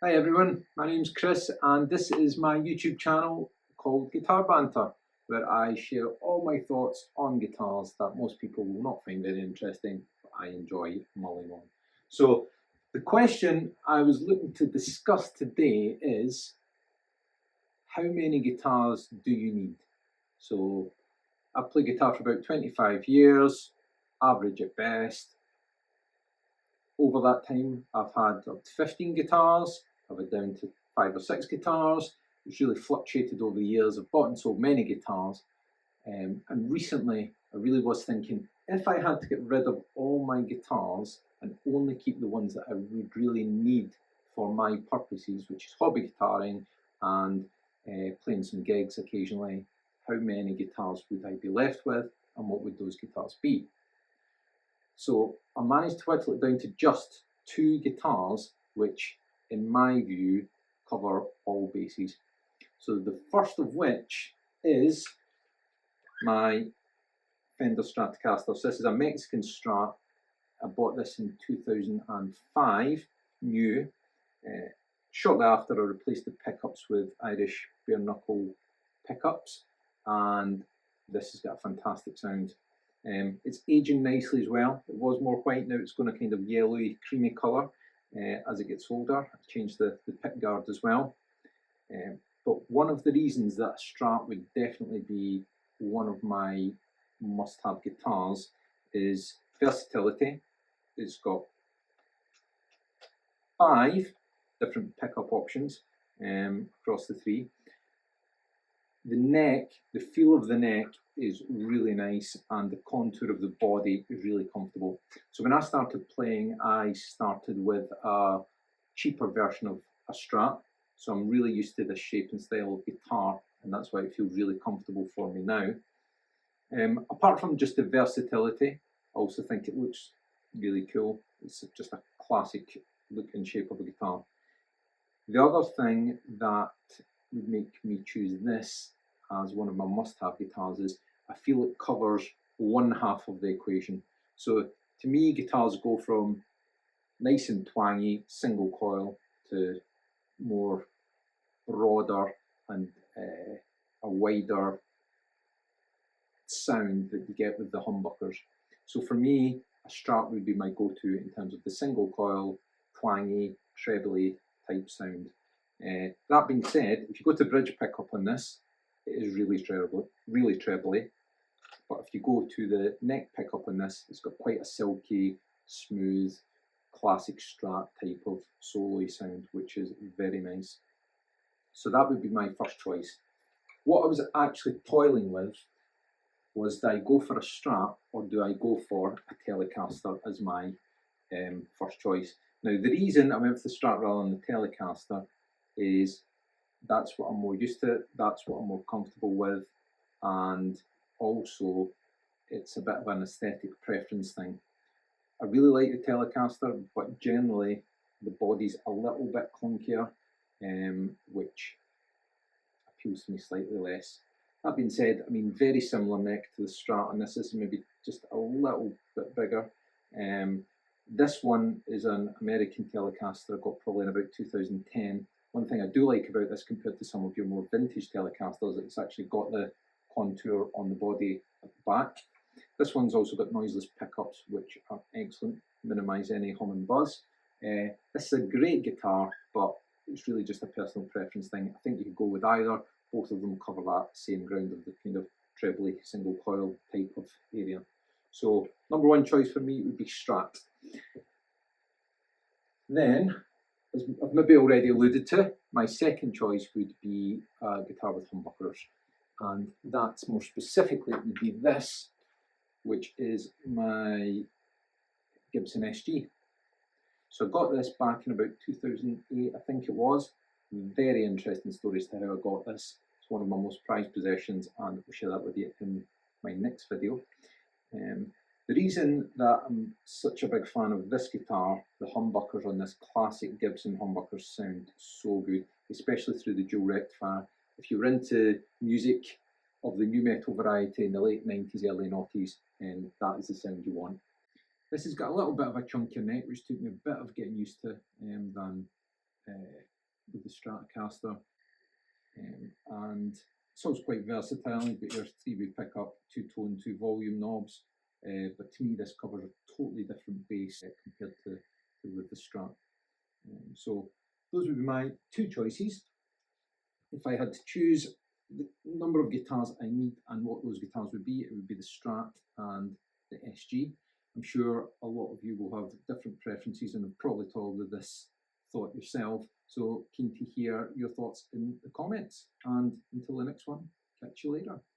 Hi everyone, my name's Chris and this is my YouTube channel called Guitar Banter, where I share all my thoughts on guitars that most people will not find very interesting, but I enjoy mulling on. So the question I was looking to discuss today is, how many guitars do you need? So I've played guitar for about 25 years, average at best. Over that time I've had up to 15 guitars. I've had down to 5 or 6 guitars. It's really fluctuated over the years. I've bought and sold many guitars. And recently I really was thinking, if I had to get rid of all my guitars and only keep the ones that I would really need for my purposes, which is hobby guitaring and playing some gigs occasionally, how many guitars would I be left with and what would those guitars be? So I managed to whittle it down to just 2 guitars, which in my view cover all bases. So the first of which is my Fender Stratocaster. So this is a Mexican Strat. I bought this in 2005, new. Shortly after, I replaced the pickups with Irish bare knuckle pickups, and this has got a fantastic sound. It's aging nicely as well. It was more white, now it's going a kind of yellowy, creamy colour as it gets older. I've changed the pick guard as well. But one of the reasons that a Strat would definitely be one of my must-have guitars is versatility. It's got 5 different pickup options across the 3. The neck, the feel of the neck is really nice, and the contour of the body is really comfortable. So when I started playing, I started with a cheaper version of a Strat. So I'm really used to the shape and style of guitar, and that's why it feels really comfortable for me now. Apart from just the versatility, I also think it looks really cool. It's just a classic look and shape of a guitar. The other thing that would make me choose this as one of my must-have guitars is I feel it covers one half of the equation. So to me, guitars go from nice and twangy single coil to more broader and a wider sound that you get with the humbuckers. So for me, a Strat would be my go-to in terms of the single coil, twangy, trebly type sound. That being said, if you go to bridge pickup on this, it is really trebly. But if you go to the neck pickup on this, it's got quite a silky, smooth, classic Strat type of solo sound, which is very nice. So that would be my first choice. What I was actually toiling with was, do I go for a Strat or do I go for a Telecaster as my first choice? Now, the reason I went for the Strat rather than the Telecaster is that's what I'm more used to, that's what I'm more comfortable with, and also it's a bit of an aesthetic preference thing. I really like the Telecaster, but generally the body's a little bit clunkier, which appeals to me slightly less. That being said, I mean, very similar neck to the Strat, and this is maybe just a little bit bigger. This one is an American Telecaster I got probably in about 2010. One thing I do like about this compared to some of your more vintage Telecasters, it's actually got the contour on the body at the back. This one's also got noiseless pickups, which are excellent, minimise any hum and buzz. This is a great guitar, but it's really just a personal preference thing. I think you could go with either. Both of them cover that same ground of the kind of trebly single coil type of area. So number 1 choice for me would be Strat. Then, as I've maybe already alluded to, my second choice would be a guitar with humbuckers, and that's more specifically would be this, which is my Gibson SG. So I got this back in about 2008, I think it was. Very interesting story as to how I got this. It's one of my most prized possessions, and I'll share that with you in my next video. The reason that I'm such a big fan of this guitar, the humbuckers on this classic Gibson humbuckers sound so good, especially through the dual rectifier. If you're into music of the new metal variety in the late 90s, early noughties, that is the sound you want. This has got a little bit of a chunkier neck, which took me a bit of getting used to than the Stratocaster, and it's also quite versatile. You've got your 3-way pickup, 2-tone, 2-volume knobs, but to me this covers a totally different bass compared to with the Strat. So those would be my 2 choices. If I had to choose the number of guitars I need and what those guitars would be, it would be the Strat and the SG. I'm sure a lot of you will have different preferences and have probably told of this thought yourself. So keen to hear your thoughts in the comments. And until the next one, catch you later.